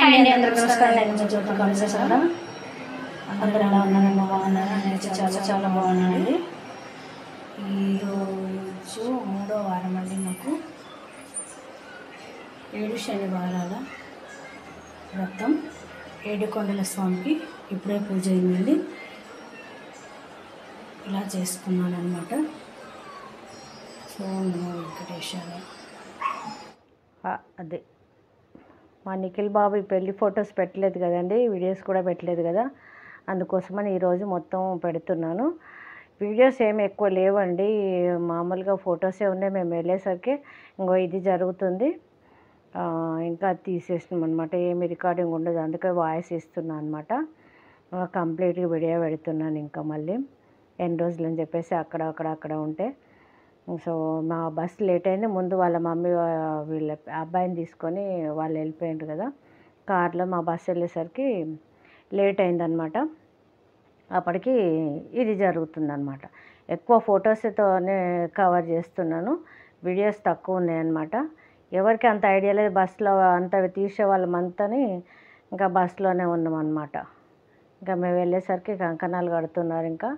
Hi అండి, అందరికీ నమస్కారం. నేను మీ జ్యోతి కాన్సెసారా. అందరూ ఎలా ఉన్నారండి? బాగున్నారా? నేను చాలా చాలా బాగున్నానండి. ఈరోజు 3వ వారం అండి. మాకు 7 శనివారాల వ్రతం. ఏడుకొండల స్వామికి ఇప్పుడే పూజ అయిందండి. ఇలా చేసుకున్నాను అనమాట. సో నమో వెంకటేశాయ. అదే మా నిఖిల్ బాబు పెళ్ళి ఫొటోస్ పెట్టలేదు కదండి, వీడియోస్ కూడా పెట్టలేదు కదా, అందుకోసమని ఈరోజు మొత్తం పెడుతున్నాను. వీడియోస్ ఏమి ఎక్కువ లేవండి, మామూలుగా ఫొటోసే ఉన్నాయి. మేము వెళ్ళేసరికి ఇంకో ఇది జరుగుతుంది, ఇంకా తీసేసినాం అనమాట. ఏమి రికార్డింగ్ ఉండదు, అందుకే వాయిస్ ఇస్తున్నాను అనమాట. కంప్లీట్గా వీడియో పెడుతున్నాను. ఇంకా మళ్ళీ ఎన్ని రోజులు అని చెప్పేసి అక్కడ ఉంటే. సో మా బస్సు లేట్ అయింది. ముందు వాళ్ళ మమ్మీ వీళ్ళ అబ్బాయిని తీసుకొని వాళ్ళు వెళ్ళిపోయారు కదా కార్లో. మా బస్సు వెళ్ళేసరికి లేట్ అయిందనమాట. అప్పటికి ఇది జరుగుతుందన్నమాట. ఎక్కువ ఫొటోస్తోనే కవర్ చేస్తున్నాను, వీడియోస్ తక్కువ ఉన్నాయన్నమాట. ఎవరికి అంత ఐడియా లేదు, బస్సులో అంత తీసే వాళ్ళమంతని ఇంకా బస్సులోనే ఉన్నామన్నమాట. ఇంకా మేము వెళ్ళేసరికి కంకణాలు కడుతున్నారు. ఇంకా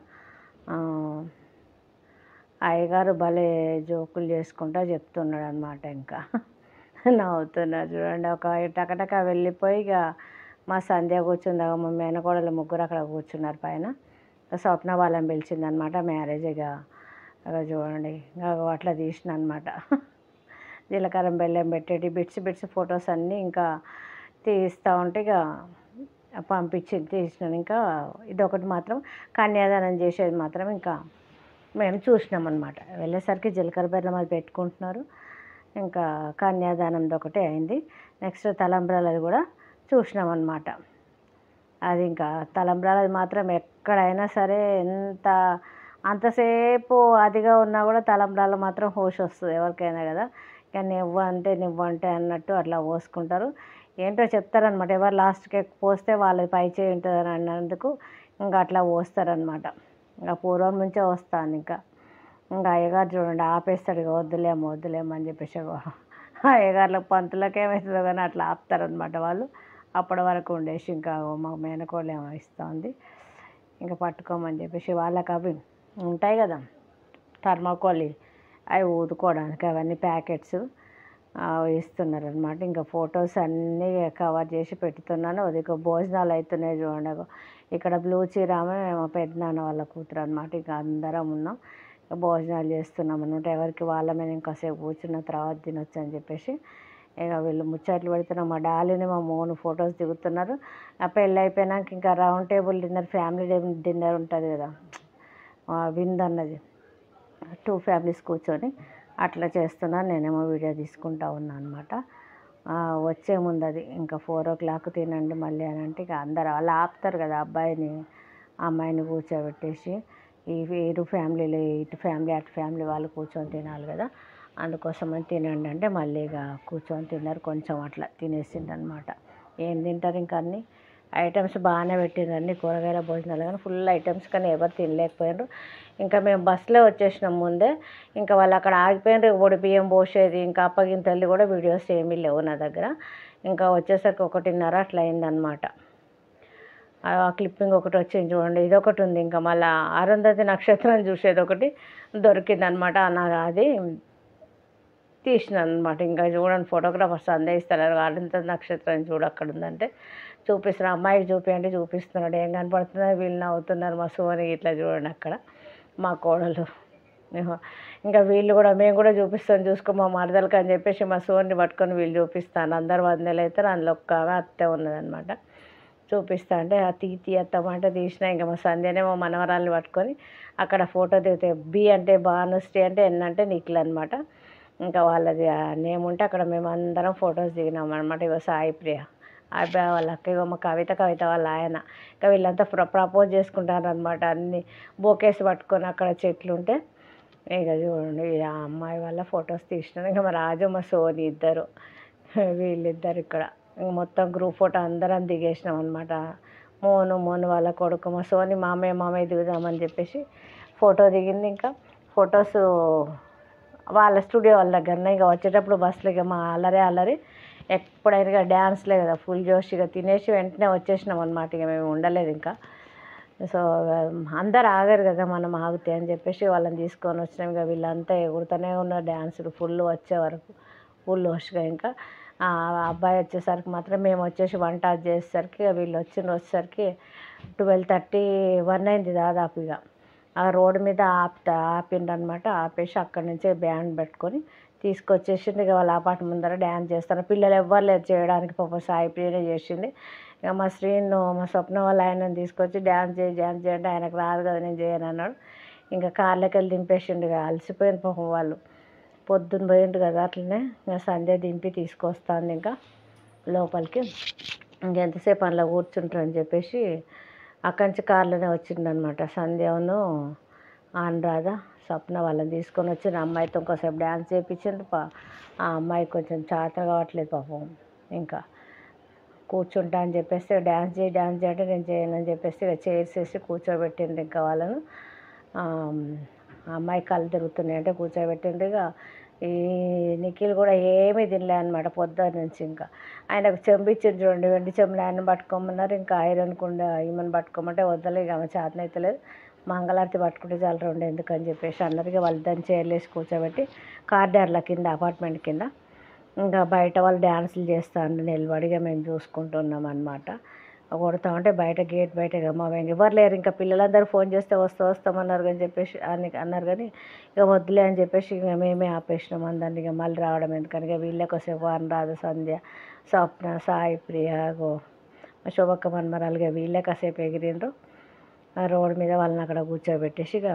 అయ్యగారు భలే జోకులు చేసుకుంటా చెప్తున్నాడు అనమాట. ఇంకా నవ్వుతున్నారు చూడండి. ఒక టకటక వెళ్ళిపోయి ఇక మా సంధ్య కూర్చుంది, మా మేనకోడలు ముగ్గురు అక్కడ కూర్చున్నారు పైన. స్వప్న వాళ్ళని పిలిచిందనమాట మ్యారేజ్. ఇక చూడండి అట్లా తీసిన అనమాట. జీలకర్ర బెల్లం పెట్టేటి బిట్స్ ఫొటోస్ అన్నీ ఇంకా తీస్తూ ఉంటే ఇక తీసినాను. ఇంకా ఇదొకటి మాత్రం కన్యాదానం చేసేది మాత్రం ఇంకా మేము చూసినాం అనమాట. వెళ్ళేసరికి జీలకర్ర బెల్లం అది పెట్టుకుంటున్నారు. ఇంకా కన్యాదానంది ఒకటే అయింది. నెక్స్ట్ తలంబ్రాలది కూడా చూసినాం అనమాట. అది ఇంకా తలంబ్రాలది మాత్రం ఎక్కడైనా సరే అంతసేపు అదిగా ఉన్నా కూడా తలంబ్రాలు మాత్రం హోష్ వస్తుంది ఎవరికైనా కదా. ఇక నువ్వంటే అన్నట్టు అట్లా పోసుకుంటారు. ఏంటో చెప్తారనమాట, ఎవరు లాస్ట్కి పోస్తే వాళ్ళది పై చేయి ఉంటుందని అన్నందుకు ఇంకా అట్లా పోస్తారనమాట. ఇంకా పూర్వం నుంచే వస్తాను. ఇంకా అయ్యగారు చూడండి ఆపేస్తాడు, ఇక వద్దులేమో అని చెప్పేసి. అయ్యగారులకు పంతులకు ఏమవుతుందో కానీ అట్లా ఆపుతారనమాట వాళ్ళు. అప్పటి వరకు ఉండేసి ఇంకా మా మేనకోళ్ళు ఏమో ఇస్తుంది, ఇంకా పట్టుకోమని చెప్పేసి. వాళ్ళకి అవి ఉంటాయి కదా థర్మాకోల్, అవి ఊదుకోవడానికి అవన్నీ ప్యాకెట్స్ ఇస్తున్నారనమాట. ఇంకా ఫొటోస్ అన్నీ కవర్ చేసి పెడుతున్నాను. అది భోజనాలు అవుతున్నాయి చూడండి. ఇక్కడ బ్లూ చీరామే మా పెద్దనాన్న వాళ్ళ కూతురు అనమాట. ఇక అందరం ఉన్నాం, భోజనాలు చేస్తున్నాం అనమాట. ఎవరికి వాళ్ళ మీద ఇంకాసేపు కూర్చున్న తర్వాత తినొచ్చు అని చెప్పేసి ఇక వీళ్ళు ముచ్చట్లు పెడుతున్నాం. మా డాలీని మా మోను ఫొటోస్ దిగుతున్నారు. ఆ పెళ్ళి అయిపోయినాక ఇంకా round table dinner, family dinner ఉంటుంది కదా, విందు అన్నది 2 ఫ్యామిలీస్ కూర్చొని అట్లా చేస్తున్నాను. నేనేమో వీడియో తీసుకుంటా ఉన్నాను అనమాట. వచ్చే ముందు అది ఇంకా 4 o'clock తినండి మళ్ళీ అని అంటే ఇక అందరు అలా ఆపుతారు కదా, అబ్బాయిని అమ్మాయిని కూర్చోబెట్టేసి ఇటు ఫ్యామిలీలు ఇటు ఫ్యామిలీ అటు ఫ్యామిలీ వాళ్ళు కూర్చొని తినాలి కదా, అందుకోసమని తినండి అంటే మళ్ళీ ఇక కూర్చొని తిన్నారు. కొంచెం అట్లా తినేసిండు అనమాట. ఏం తింటారు ఇంకా అన్నీ ఐటమ్స్ బాగానే పెట్టిండ్రు, అన్ని కూరగాయల భోజనాలు కానీ ఫుల్ ఐటమ్స్, కానీ ఎవరు తినలేకపోయినారు. ఇంకా మేము బస్సులో వచ్చేసినాం ముందే. ఇంకా వాళ్ళు అక్కడ ఆగిపోయినారు. ఒడి బియ్యం పోసేది ఇంకా అప్పగింతలు కూడా వీడియోస్ ఏమీ లేవు నా దగ్గర. ఇంకా వచ్చేసరికి 1:30 అట్లా అయిందనమాట. ఆ క్లిప్పింగ్ ఒకటి వచ్చింది చూడండి, ఇదొకటి ఉంది. ఇంకా మళ్ళీ అరుంధతి నక్షత్రం చూసేది ఒకటి దొరికిందనమాట. అది తీసినాను అనమాట. ఇంకా చూడండి ఫోటోగ్రాఫర్స్ అందేస్తారు, అరుంధతి నక్షత్రం చూడు అక్కడ ఉందంటే చూపిస్తున్నాడు. అమ్మాయికి చూపిస్తున్నాడు, ఏం కనపడుతుందో వీళ్ళు నవ్వుతున్నారు. మా సోని ఇట్లా చూడండి అక్కడ మా కోడలు. ఇంకా వీళ్ళు కూడా మేము కూడా చూసుకో మా మరదలకి అని చెప్పేసి మా సోని పట్టుకొని వీళ్ళు చూపిస్తాను. అందరు వందలు అవుతారు, అందులో ఒక్క అత్తే ఉన్నదనమాట. చూపిస్తా అంటే ఆ అత్తమాట తీసిన. ఇంకా మా సంధ్యనే మా మనవరాల్ని పట్టుకొని అక్కడ ఫోటో దిగుతాయి. బి అంటే భానుశ్రీ అంటే ఎన్ అంటే నిఖిల్ అనమాట. ఇంకా వాళ్ళది నేమ్ ఉంటే అక్కడ మేము అందరం ఫొటోస్ దిగినాం అనమాట. ఇగో సాయి ప్రియ అబ్బాయి వాళ్ళ అక్క, ఇగో మా కవిత వాళ్ళ ఆయన. ఇంకా వీళ్ళంతా ప్రపోజ్ చేసుకుంటారు అనమాట. అన్ని బోకేసి పట్టుకొని అక్కడ చెట్లు ఉంటే ఇక చూడండి ఆ అమ్మాయి వాళ్ళ ఫొటోస్ తీసినాను. ఇంకా మా రాజు మా సోని ఇద్దరు, వీళ్ళిద్దరు ఇక్కడ ఇంక మొత్తం గ్రూప్ ఫోటో అందరం దిగేసినాం అనమాట. మోను వాళ్ళ కొడుకు, మా సోని మామయ్య దిగుదామని చెప్పేసి ఫోటో దిగింది. ఇంకా ఫొటోస్ వాళ్ళ స్టూడియో వాళ్ళ దగ్గరనే. ఇక వచ్చేటప్పుడు బస్సులో ఇక మా అల్లరి ఎప్పుడైనా డ్యాన్స్లే కదా ఫుల్ జోష్గా తినేసి వెంటనే వచ్చేసినాం అనమాట. ఇక మేము ఉండలేదు ఇంకా. సో అందరు ఆగారు కదా మనం ఆగితే అని చెప్పేసి వాళ్ళని తీసుకొని వచ్చినాం. ఇక వీళ్ళంతా ఎగురుతూనే ఉన్నారు డ్యాన్సులు ఫుల్ వచ్చే వరకు ఫుల్ హోష్గా. ఇంకా ఆ అబ్బాయి వచ్చేసరికి మాత్రం మేము వచ్చేసి వంట చేసేసరికి వీళ్ళు వచ్చేసరికి 12:31 అయింది దాదాపు. ఇక ఆ రోడ్డు మీద ఆపిండనమాట. ఆపేసి అక్కడి నుంచే బ్యాండ్ పెట్టుకొని తీసుకొచ్చేసింది. ఇక వాళ్ళ అపార్ట్మెంట్ ముందర డ్యాన్స్ చేస్తారు. పిల్లలు ఎవ్వరు లేరు చేయడానికి, పాపం సాయి ప్రియనే చేసింది. ఇక మా మా స్వప్న వాళ్ళ ఆయనని తీసుకొచ్చి డ్యాన్స్ చేయండి, ఆయనకు రాదు కదా నేను చేయను అన్నాడు. ఇంకా కార్లోకి వెళ్ళి దింపేసిండు. ఇక అలసిపోయింది పాపం వాళ్ళు, పొద్దున్న పోయిండు కదా. అట్లనే ఇంకా సంధ్య దింపి తీసుకొస్తాను ఇంకా లోపలికి. ఇంకెంతసేపు అందులో కూర్చుంటారని చెప్పేసి అక్కడి నుంచి కార్లోనే వచ్చిండనమాట. సంధ్యను అనురాధ స్వప్న వాళ్ళని తీసుకొని వచ్చిన అమ్మాయితో ఇంకోసేపు డ్యాన్స్ చేయించిండు. ఆ అమ్మాయి కొంచెం చేత కావట్లేదు పాపం. ఇంకా కూర్చుంటా అని చెప్పేసి డ్యాన్స్ చేయంటే నేను చేయనని చెప్పేసి ఇక చైర్స్ వేసి కూర్చోబెట్టిండు. ఇంకా వాళ్ళను ఆ అమ్మాయి కళ్ళు తిరుగుతున్నాయి అంటే కూర్చోబెట్టిండు. ఇక ఈ నిఖిల్ కూడా ఏమీ తినలే అనమాట పొద్దున్న నుంచి. ఇంకా ఆయనకు చెంబు ఇచ్చింది చూడండి, వెండి చెంబుని ఆయన పట్టుకోమన్నారు. ఇంకా ఐరన్ కుండ ఈమెను పట్టుకోమంటే వద్దలే, ఇక ఆమె చేతనైతలేదు, మంగళారతి పట్టుకుంటే చాలు రెండు ఎందుకని చెప్పేసి అన్నది. ఇక వాళ్ళు దాన్ని చైర్లేసి కూర్చోబెట్టి కారిడార్ల కింద అపార్ట్మెంట్ కింద ఇంకా బయట వాళ్ళు డ్యాన్సులు చేస్తాను నిలబడిగా మేము చూసుకుంటున్నాం అనమాట. కొడతామంటే బయట గేట్ బయట మా ఎవరు లేరు. ఇంకా పిల్లలందరూ ఫోన్ చేస్తే వస్తామన్నారు అని చెప్పేసి అన్నారు. కానీ ఇక వద్దులే అని చెప్పేసి ఇక మేమే ఆపేసినాం అందరినీ. ఇక మళ్ళీ రావడం ఎందుకని ఇక వీళ్ళే కొద్దిసేపు అనురాధ, సంధ్య, స్వప్న, సాయి ప్రియ, శోభక్క మన్మరాలుగా వీళ్ళే కాసేపు ఎగిరిండ్రు. ఆ రోడ్డు మీద వాళ్ళని అక్కడ కూర్చోబెట్టేసి ఇక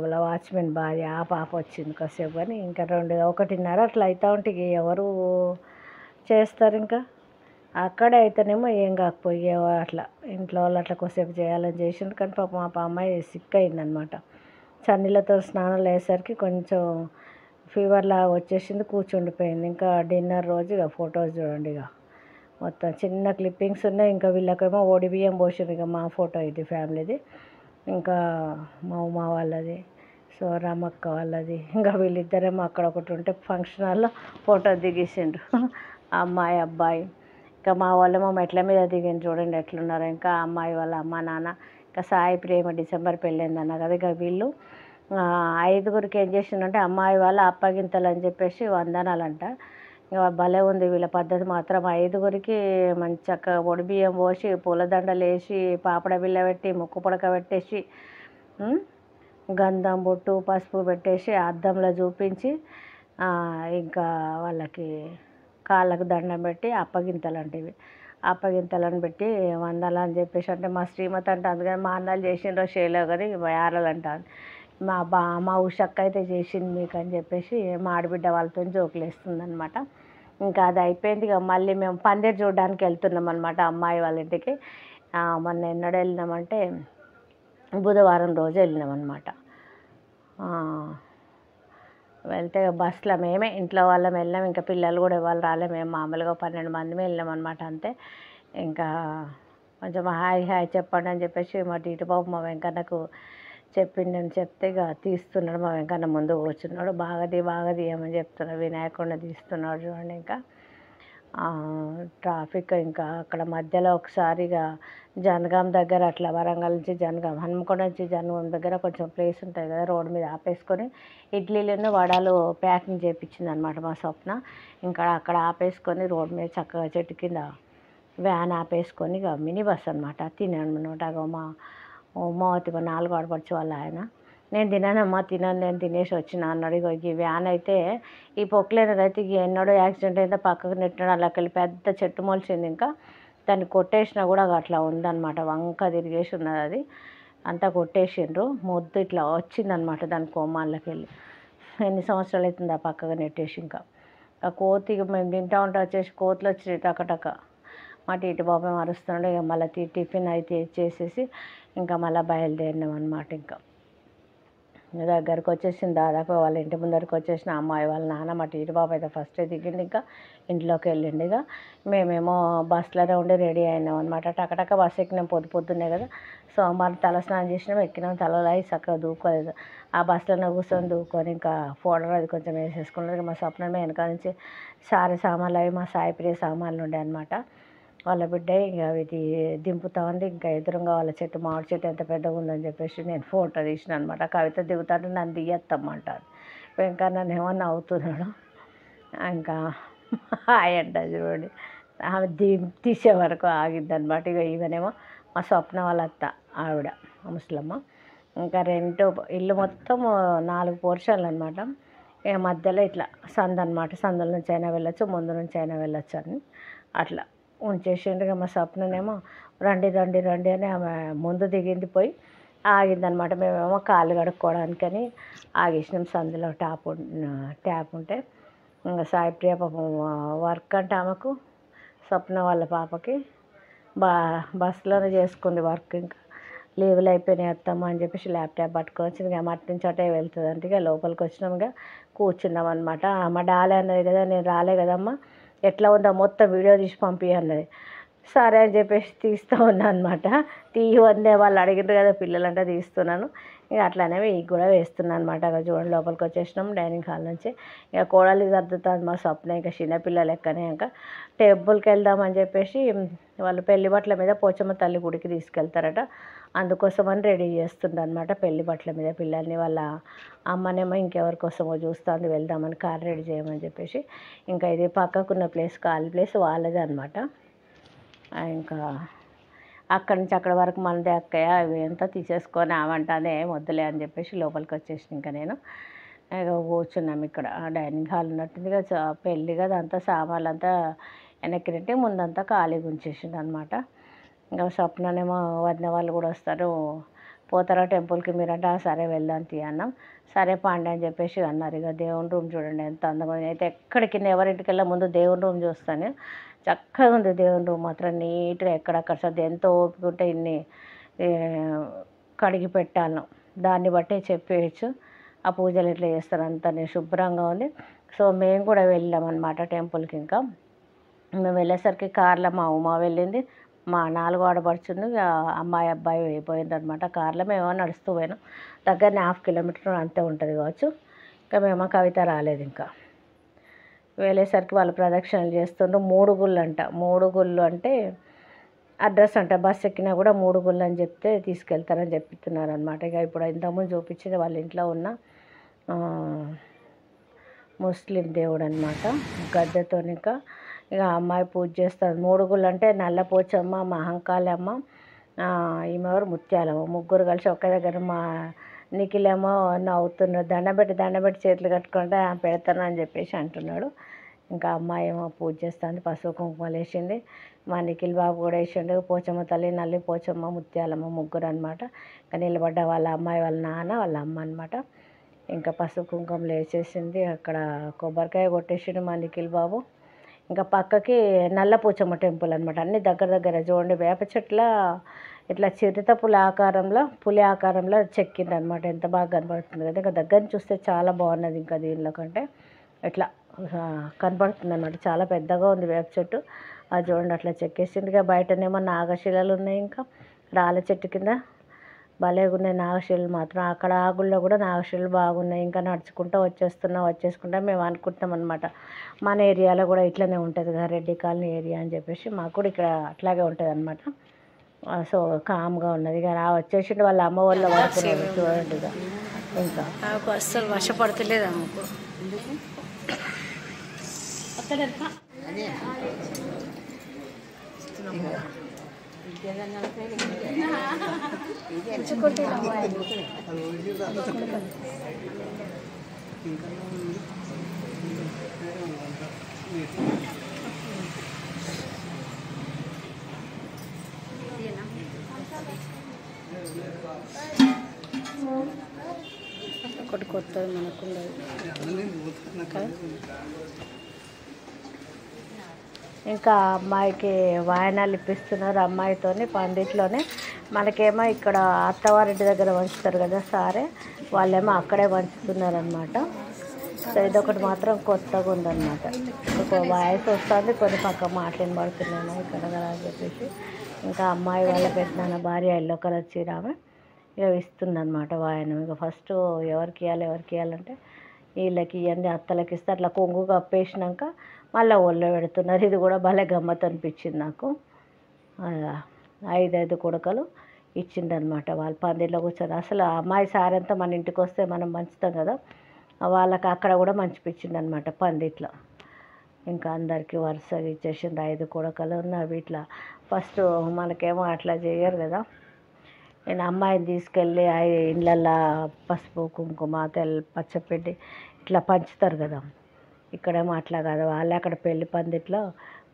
వాళ్ళ వాచ్మెన్ భార్య ఆ పాప వచ్చింది కాసేపు. కానీ ఇంకా 1:30 అట్లా అవుతా ఉంటే ఎవరు చేస్తారు. ఇంకా అక్కడే అయితేనేమో ఏం కాకపోయే అట్లా ఇంట్లో వాళ్ళు అట్లా కొద్దిసేపు చేయాలని చేసిండ్రు. కానీ పాపం మా అమ్మాయి సిక్ అయిందనమాట. చన్నీళ్ళతో స్నానాలు అయ్యేసరికి కొంచెం ఫీవర్లా వచ్చేసింది, కూర్చుండిపోయింది. ఇంకా డిన్నర్ రోజు ఇక ఫొటోస్ చూడండి, ఇక మొత్తం చిన్న క్లిప్పింగ్స్ ఉన్నాయి. ఇంకా వీళ్ళకేమో ఓడి బియ్యం పోసింది. ఇక మా ఫోటో ఇది ఫ్యామిలీది, ఇంకా మా ఉమా వాళ్ళది, సో రమక్క వాళ్ళది. ఇంకా వీళ్ళిద్దరేమో అక్కడ ఒకటి ఉంటే ఫంక్షన్ హాల్లో ఫోటో దిగేసిండ్రు అమ్మాయి అబ్బాయి. ఇంకా మా వాళ్ళేమో మెట్ల మీద దిగింది చూడండి ఎట్లున్నారు. ఇంకా అమ్మాయి వాళ్ళ అమ్మ నాన్న, ఇంకా సాయి ప్రేమ డిసెంబర్ పెళ్ళిందన్న కదా. ఇక వీళ్ళు 5గురికి ఏం చేసిందంటే అమ్మాయి వాళ్ళ అప్పగింతలు అని చెప్పేసి వందనాలంట. ఇక భలే ఉంది వీళ్ళ పద్ధతి మాత్రం. 5గురికి మంచి చక్కగా పొడి బియ్యం పోసి పూలదండలు వేసి పాపడ బిళ్ళ పెట్టి ముక్కు పుడక పెట్టేసి గంధం బొట్టు పసుపు పెట్టేసి అద్దంలో చూపించి ఇంకా వాళ్ళకి కాళ్ళకు దండం పెట్టి అప్పగింతలు అంటే ఇవి అప్పగింతలను పెట్టి వందలు అని చెప్పేసి అంటే మా శ్రీమతి అంటే అందుకని మా అన్నలు చేసిండ్రో చేయలేవు కానీ యారలు అంటాను. మా ఉషక్క అయితే చేసింది మీకు అని చెప్పేసి మా ఆడబిడ్డ వాళ్ళతో జోకులు వేస్తుంది అనమాట. ఇంకా అది అయిపోయింది. ఇక మళ్ళీ మేము పందిరి చూడడానికి వెళ్తున్నాం అనమాట అమ్మాయి వాళ్ళ ఇంటికి. మొన్న ఎన్నడూ వెళ్ళినామంటే బుధవారం రోజు వెళ్ళినాం అనమాట. వెళ్తే బస్సులో మేమే ఇంట్లో వాళ్ళం వెళ్ళాం. ఇంకా పిల్లలు కూడా ఎవరు రాలే, మేము మామూలుగా 12 మందిమే వెళ్ళాం అనమాట అంతే. ఇంకా కొంచెం హాయ్ చెప్పండి అని చెప్పేసి మా టీటి బాబు మా వెంకన్నకు చెప్పిండని చెప్తే ఇక తీస్తున్నాడు. మా వెంకన్న ముందు కూర్చున్నాడు. బాగా తీయమని చెప్తున్నాడు. వినాయకుడిని తీస్తున్నాడు చూడండి. ఇంకా ట్రాఫిక్ ఇంకా అక్కడ మధ్యలో ఒకసారి ఇక జనగాం దగ్గర అట్లా వరంగల్ నుంచి జనగాం, హన్మకొండ నుంచి జనగాం దగ్గర కొంచెం ప్లేస్ ఉంటుంది కదా, రోడ్డు మీద ఆపేసుకొని ఇడ్లీలను వడాలు ప్యాకింగ్ చేయించింది అనమాట మా స్వప్న. ఇంకా అక్కడ ఆపేసుకొని రోడ్డు మీద చక్కగా చెట్టు కింద వ్యాన్ ఆపేసుకొని ఇక మినీ బస్ అనమాట తినాను అనమాట. మా ఉమావతి 4 ఆడపడుచు వాళ్ళ ఆయన, నేను తినానమ్మా నేను తినేసి వచ్చిన అన్నాడు. ఇక ఈ వ్యాన్ అయితే ఈ పొక్కులేనిది అయితే ఎన్నడో యాక్సిడెంట్ అయితే పక్కకు నెట్టినాడు. అలాకి వెళ్ళి పెద్ద చెట్టు మొలిచింది. ఇంకా దాన్ని కొట్టేసినా కూడా అట్లా ఉందన్నమాట, వంక తిరిగేసి ఉన్నది. అది అంతా కొట్టేసిండ్రు, మొద్దు ఇట్లా వచ్చిందనమాట దాని కొమ్మాళ్ళకి వెళ్ళి. ఎన్ని సంవత్సరాలు అవుతుంది ఆ పక్కగా నెట్టేసి. ఇంకా ఆ కోతి మేము తింటా ఉంటే వచ్చేసి కోతులు వచ్చి టకటక మా టీటి బాబాయ్ అరుస్తున్నాడు. ఇక మళ్ళీ టిఫిన్ అయితే చేసేసి ఇంకా మళ్ళీ బయలుదేరినాం అనమాట. ఇంకా దగ్గరకు వచ్చేసింది. దాదాపు వాళ్ళ ఇంటి ముందరికి వచ్చేసిన అమ్మాయి వాళ్ళ నాన్న మా టీటి బాబు అయితే ఫస్టే దిగిండు, ఇంకా ఇంట్లోకి వెళ్ళిండు. ఇక మేమేమో బస్సులోనే ఉండి రెడీ అయినాం అనమాట. టకటక బస్సు ఎక్కినాం, పొద్దున్నే కదా. సోమవారం తల స్నానం చేసినాం, ఎక్కినాం, తలలో అయి చక్కగా దూకోలేదు. ఆ బస్సులోనే కూర్చొని దూకొని ఇంకా పౌడర్ అది కొంచెం వేసేసుకున్నారు. మా స్వప్నమే వెనక నుంచి సారీ సామాన్లు అవి మా సాయిప్రియ సామాన్లు ఉండే అనమాట. వాళ్ళ బిడ్డ ఇక ఇది దింపుతా ఉంది. ఇంకా ఎదురుగా వాళ్ళ చెట్టు, మామిడి చెట్టు ఎంత పెద్దగా ఉందని చెప్పేసి నేను ఫోటో తీసిన అనమాట. కవిత దిగుతాంటే నన్ను దిగేస్తామంటారు. ఇంకా నన్ను ఏమో నవ్వుతున్నాడు. ఇంకా హాయ్ అంట చూడండి. ఆమె తీసే వరకు ఆగిద్ది అనమాట. ఇక ఈమెనేమో మా స్వప్న వాళ్ళ అత్త, ఆవిడ ముసలమ్మ. ఇంకా ఇల్లు మొత్తం 4 పోర్షన్లు అనమాట. ఇక మధ్యలో ఇట్లా సందు అనమాట. సందుల నుంచి అయినా వెళ్ళొచ్చు, ముందు నుంచి అయినా వెళ్ళొచ్చు అని అట్లా ఉంచేసిండ్రు. మా స్వప్ననేమో రండి రండి రండి అని ఆమె ముందు దిగింది, పోయి ఆగిందనమాట. మేమేమో కాళ్ళు కడుక్కోవడానికని ఆగేసినాం. సందులో ట్యాప్ ఉంటే ఇంకా సాయిప్రియ పాపం వర్క్ అంటే ఆమెకు, స్వప్న వాళ్ళ పాపకి బస్సులోనే చేసుకుంది వర్క్. ఇంకా లీవులు అయిపోయినాయి అత్తమ్మ అని చెప్పేసి ల్యాప్టాప్ పట్టుకొని వచ్చింది. ఇక మట్టి నుంచి అటే వెళ్తుంది అంటే ఇక లోపలికి వచ్చినాం. ఇక కూర్చున్నాం అనమాట. మా డాలే అన్నది కదా, నేను రాలే కదమ్మా, ఎట్లా ఉందో మొత్తం వీడియో తీసి పంపి అన్నది. సరే అని చెప్పేసి తీస్తూ ఉన్నాను అనమాట. తీయవద్దే వాళ్ళు అడిగిండ్రు కదా పిల్లలంటే తీస్తున్నాను. ఇక అట్లానే మీకు కూడా వేస్తున్నాను అనమాట. ఇక చూడండి లోపలికి వచ్చేసినాం డైనింగ్ హాల్ నుంచి. ఇక కోడలి సర్దుతుంది మా స్వప్న. ఇంకా చిన్నపిల్లలు ఎక్కనే ఇంకా టెంపుల్కి వెళ్దామని చెప్పేసి వాళ్ళు పెళ్లి బట్టల మీద పోచమ్మ తల్లి గుడికి తీసుకెళ్తారట. అందుకోసమని రెడీ చేస్తుండ్రు అనమాట. పెళ్లి బట్టల మీద పిల్లల్ని వాళ్ళ అమ్మనేమో ఇంకెవరి కోసమో చూస్తుంది, వెళ్దామని కార్ రెడీ చేయమని చెప్పేసి. ఇంకా ఇది పక్కకున్న ప్లేస్ ఖాళీ ప్లేస్ వాళ్ళదే అనమాట. ఇంకా అక్కడి నుంచి అక్కడ వరకు మనదే అక్కయ్య, అవి ఎంత తీసేసుకొని ఆమంటానే వద్దులే అని చెప్పేసి లోపలికి వచ్చేసి ఇంకా నేను ఇక కూర్చున్నాం. ఇక్కడ డైనింగ్ హాల్ ఉన్నట్టుంది కదా, పెళ్ళి కదా, అంతా సామాన్లు అంతా వెనక్కి నెట్టి ముందంతా ఖాళీగా ఉంచేసింది అనమాట. ఇంకా స్వప్ననేమో వదిన వాళ్ళు కూడా వస్తారు, పోతారా టెంపుల్కి మీరంటే సరే వెళ్దాం తీ అన్నాం. సరే పాండి అని చెప్పేసి అన్నారు. ఇక దేవుని రూమ్ చూడండి ఎంత అందంగా ఉంది. అయితే ఎక్కడికి ఎవరింటికి వెళ్ళే ముందు దేవుని రూమ్ చూస్తాను. చక్కగా ఉంది దేవుని రూమ్ మాత్రం, నీట్గా ఎక్కడక్కడ సర్ది ఎంతో ఓపిక ఉంటే ఇన్ని కడిగి పెట్టాను, దాన్ని బట్టి చెప్పేయచ్చు ఆ పూజలు ఎట్లా చేస్తారు, అంత శుభ్రంగా ఉంది. సో మేము కూడా వెళ్ళామన్నమాట టెంపుల్కి. ఇంకా మేము వెళ్ళేసరికి కార్లో మా ఉమా వెళ్ళింది, మా 4వ ఆడపడుచుంది, అమ్మాయి అబ్బాయి అయిపోయింది అనమాట. కార్లో మేము నడుస్తూ పోయినాం. దగ్గరనే 1/2 కిలోమీటర్ అంతే ఉంటుంది కావచ్చు. ఇంకా మేము కవిత రాలేదు. ఇంకా వెళ్ళేసరికి వాళ్ళు ప్రదక్షిణలు చేస్తుండ్రు. 3 గుళ్ళు అంట. 3 గుళ్ళు అంటే అడ్రస్ అంట. బస్సు ఎక్కినా కూడా 3 గుళ్ళు అని చెప్తే తీసుకెళ్తారని చెప్తున్నారు అనమాట. ఇక ఇప్పుడు ఇంతకుముందు చూపించింది వాళ్ళ ఇంట్లో ఉన్న ముస్లిం దేవుడు అనమాట, గద్దెతో. ఇంకా ఇక అమ్మాయి పూజ చేస్తుంది. 3 గుళ్ళు అంటే నల్లపోచమ్మ, మహంకాళమ్మ, ఈమెవరు ముత్యాలమ్మ, ముగ్గురు కలిసి ఒకే దగ్గర. మా నిఖిలేమో నవ్వుతున్నారు, దండం పెట్టి చేతులు కట్టుకుంటే పెడతాను అని చెప్పేసి అంటున్నాడు. ఇంకా అమ్మాయి ఏమో పూజ చేస్తుంది, పసుపు కుంకుమలు వేసింది. మా నిఖిల్ బాబు కూడా వేసిండు. పోచమ్మ తల్లి, నల్లి పోచమ్మ, ముత్యాలమ్మ ముగ్గురు అనమాట. ఇంకా నిలబడ్డ వాళ్ళ అమ్మాయి వాళ్ళ నాన్న వాళ్ళ అమ్మ అనమాట. ఇంకా పసుపు కుంకుమలు వేసేసింది. అక్కడ కొబ్బరికాయ కొట్టేసిండు మా నిఖిల్ బాబు. ఇంకా పక్కకి నల్ల పోచమ్మ టెంపుల్ అనమాట. అన్నీ దగ్గర చూడండి. వేప చెట్ల ఇట్లా చిరుత పులి ఆకారంలో చెక్కింది అనమాట. ఎంత బాగా కనబడుతుంది కదా. ఇంకా దగ్గర చూస్తే చాలా బాగున్నది. ఇంకా దీనిలో కంటే ఇట్లా కనబడుతుంది అనమాట. చాలా పెద్దగా ఉంది వేప చెట్టు. అది చూడండి అట్లా చెక్కేసింది. ఇక బయటనేమో నాగశిలలు ఉన్నాయి. ఇంకా రాళ్ళ చెట్టు కింద భలేగా ఉన్నాయి నాగశిలలు మాత్రం. అక్కడ ఆగుల్లో కూడా నాగశిలలు బాగున్నాయి. ఇంకా నడుచుకుంటూ వచ్చేసుకుంటా మేము అనుకుంటాం అనమాట, మన ఏరియాలో కూడా ఇట్లనే ఉంటుంది కదా రెడ్డి కాలనీ ఏరియా అని చెప్పేసి. మాకు కూడా ఇక్కడ అట్లాగే ఉంటుంది అనమాట. సో కామ్గా ఉన్నది. ఇక వచ్చేసిండు వాళ్ళ అమ్మ వాళ్ళ పడుతున్నారు చూడండి. ఇక ఇంకా అస్సలు వశపడతలేదు అమ్మకు. ఒకటి కొత్తది మనకుండదు. ఇంకా అమ్మాయికి వాయనాలు ఇప్పిస్తున్నారు. అమ్మాయితోని పందిట్లోనే మనకేమో ఇక్కడ అత్తవారింటి దగ్గర పంచుతారు కదా సారే, వాళ్ళేమో అక్కడే పంచుతున్నారనమాట. సో ఇదొకటి మాత్రం కొత్తగా ఉందన్నమాట. ఒక వాయిస్ వస్తుంది, కొన్ని పక్క మాటలు పడుతున్నాను ఇక్కడ కదా అని చెప్పేసి. ఇంకా అమ్మాయి వాళ్ళ పెద్దనాన్న భార్య ఎల్లో కలర్ చీర ఆమె ఇక ఇస్తుందన్నమాట వాయనం. ఇక ఫస్ట్ ఎవరికి ఇవ్వాలంటే వీళ్ళకి ఇవన్నీ అత్తలకి ఇస్తే అట్లా కొంగు కప్పేసినాక మళ్ళీ ఒళ్ళో పెడుతున్నారు. ఇది కూడా భలే గమ్మత్ అనిపించింది నాకు. 5 కుడకలు ఇచ్చిందనమాట. వాళ్ళు పందిట్లో కూర్చొని అసలు ఆ అమ్మాయి సారంతా మన ఇంటికి వస్తే మనం పంచుతాం కదా, వాళ్ళకి అక్కడ కూడా మంచిపించిందనమాట పందిట్లో. ఇంకా అందరికీ వరుసగా ఇచ్చేసింది 5 కుడకలు ఉన్నవి. ఇట్లా ఫస్ట్ మనకేమో అట్లా చేయరు కదా, నేను అమ్మాయిని తీసుకెళ్ళి ఇళ్ళల్లో పసుపు కుంకుమ పచ్చపిండి ఇట్లా పంచుతారు కదా, ఇక్కడేమో అట్లా కాదు, వాళ్ళే అక్కడ పెళ్లి పందిట్లో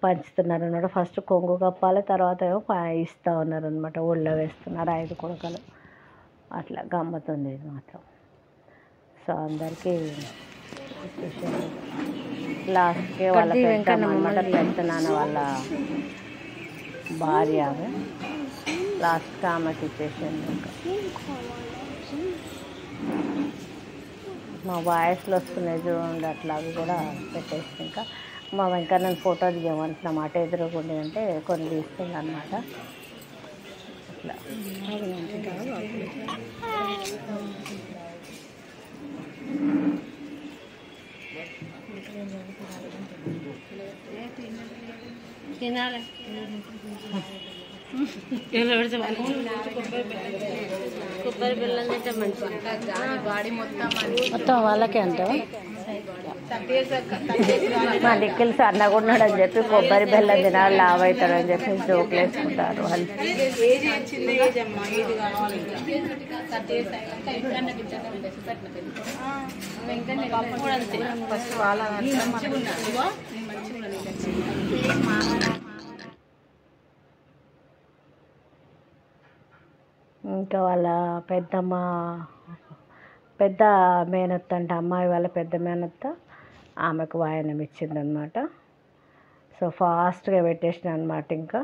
పంచుతున్నారు అన్నమాట. ఫస్ట్ కొంగు కప్పాలి, తర్వాత ఏమో ఇస్తూ ఉన్నారు అనమాట, ఒళ్ళో వేస్తున్నారు 5 కుడకలు. అట్లా గమ్మతుంది ఇది మాత్రం. సో అందరికీ లాస్ట్కి వాళ్ళ పెద్దనాన్న వాళ్ళ భార్య ఆమె లాస్ట్కి ఆమెకి ఇచ్చేసింది. ఇంకా మా వాయిస్లో వస్తున్నాయి చూడండి, అట్లా అవి కూడా పెట్టేసి ఇంకా మా వెంకన్న నన్ను ఫోటో దిగమంటున్నమాట. ఎదురుగుండి అంటే కొన్ని తీస్తుంది అనమాట. అట్లా తినాలి. కొబ్బరి బెల్లం తింటే మంచిది, బాడీ మొత్తం వాళ్ళకే అంటావా? మా దిక్కులు సన్నగా ఉన్నాడని చెప్పి కొబ్బరి బెల్లం తినాలి లావ్ అవుతాడని చెప్పి జోకులు వేసుకుంటారు వాళ్ళు. ఇంకా వాళ్ళ పెద్ద మేనత్త అంటే అమ్మాయి వాళ్ళ పెద్ద మేనత్త ఆమెకు వాయనం ఇచ్చిందనమాట. సో ఫాస్ట్గా పెట్టేసిన అనమాట. ఇంకా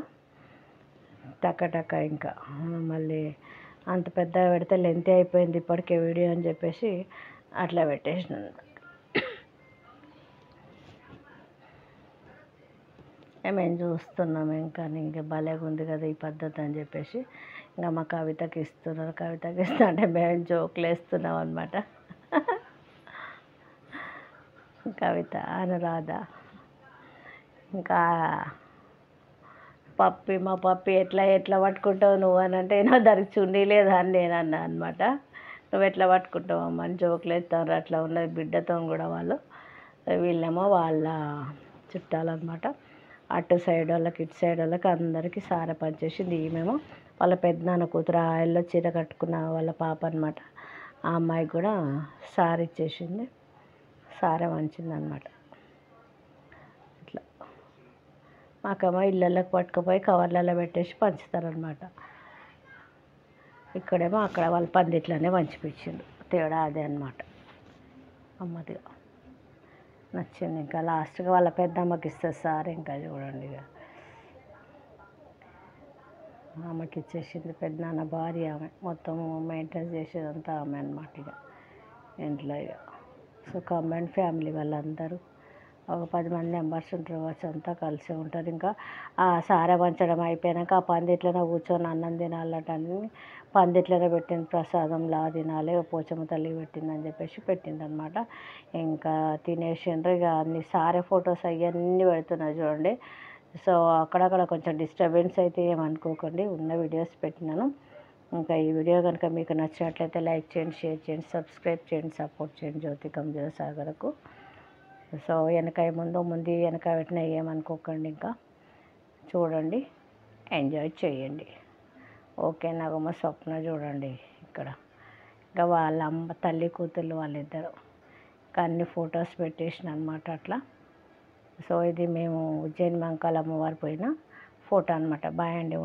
టక్క ఇంకా మళ్ళీ అంత పెద్దగా పెడితే లెంత్ అయిపోయింది ఇప్పటికే వీడియో అని చెప్పేసి అట్లా పెట్టేసిన అనమాట. మేము చూస్తున్నాం ఇంకా భలేగా ఉంది కదా ఈ పద్ధతి అని చెప్పేసి ఇంకా మా కవితకి ఇస్తున్నారు. కవితకి ఇస్తా అంటే మేము జోకులు వేస్తున్నాం అనమాట. కవిత, అనురాధ, ఇంకా మా పప్పి ఎట్లా పట్టుకుంటావు నువ్వు అని అంటే దానికి చున్నీ లేదా అని నేను అన్నా అనమాట. నువ్వు ఎట్లా పట్టుకుంటావు అమ్మ అని జోకులు వేస్తారు. అట్లా ఉన్నది బిడ్డతో కూడా వాళ్ళు. వీళ్ళేమో వాళ్ళ చుట్టాలన్నమాట. అటు సైడ్ వాళ్ళకి ఇటు సైడ్ వాళ్ళకి అందరికీ సారె పనిచేసింది. ఈమెమో వాళ్ళ పెద్దనాన్న కూతురు ఎల్లో చీర కట్టుకున్న వాళ్ళ పాప అనమాట. ఆ అమ్మాయికి కూడా సారీ ఇచ్చేసింది, సారె వంచింది అనమాట. ఇట్లా మాకేమో ఇళ్ళకి పట్టుకుపోయి కవర్లలో పెట్టేసి పంచుతారనమాట. ఇక్కడేమో అక్కడ వాళ్ళ పందిట్లోనే పంచిపించిండు. తేడా అదే అనమాట. అమ్మదిగా నచ్చింది. ఇంకా లాస్ట్గా వాళ్ళ పెద్దమ్మకి ఇస్తుంది సార్. ఇంకా చూడండి ఇక ఆమెకి ఇచ్చేసింది. పెద్దనాన్న భార్య ఆమె, మొత్తం మెయింటైన్ చేసేదంతా ఆమె అనమాట. ఇక ఇంట్లో ఇక సో కంబైన్ ఫ్యామిలీ వాళ్ళందరూ ఒక 10 మంది మెంబర్స్ ఉంటారు వచ్చి అంతా కలిసి ఉంటారు. ఇంకా ఆ సారె పంచడం అయిపోయాక ఆ పందిట్లోనే కూర్చొని అన్నం తినాలటని పందిట్లోనే పెట్టింది. ప్రసాదంలా తినాలి, పోచమ్మ తల్లి పెట్టిందని చెప్పేసి పెట్టిందనమాట. ఇంకా తినేసిండ్రు. ఇక అన్ని సారె ఫొటోస్ అవన్నీ పెడుతున్నారు చూడండి. సో అక్కడక్కడ కొంచెం డిస్టర్బెన్స్ అయితే ఏమనుకోకండి, ఉన్న వీడియోస్ పెట్టినాను. ఇంకా ఈ వీడియో కనుక మీకు నచ్చినట్లయితే లైక్ చేయండి, షేర్ చేయండి, సబ్స్క్రైబ్ చేయండి, సపోర్ట్ చేయండి జ్యోతికం జీవసాగర్కు. సో ముందు వెనక పెట్టినా ఏమనుకోకండి. ఇంకా చూడండి, ఎంజాయ్ చేయండి. ఓకే. నాగమ్మ స్వప్న చూడండి ఇక్కడ. ఇంకా వాళ్ళ అమ్మ తల్లి కూతుళ్ళు వాళ్ళిద్దరు ఇంకా అన్ని ఫొటోస్ పెట్టేసిన అనమాట. అట్లా సో ఇది మేము ఉజ్జయిని మహంకాళి అమ్మవారు పోయిన ఫోటో అనమాట. బాయ్ అండి.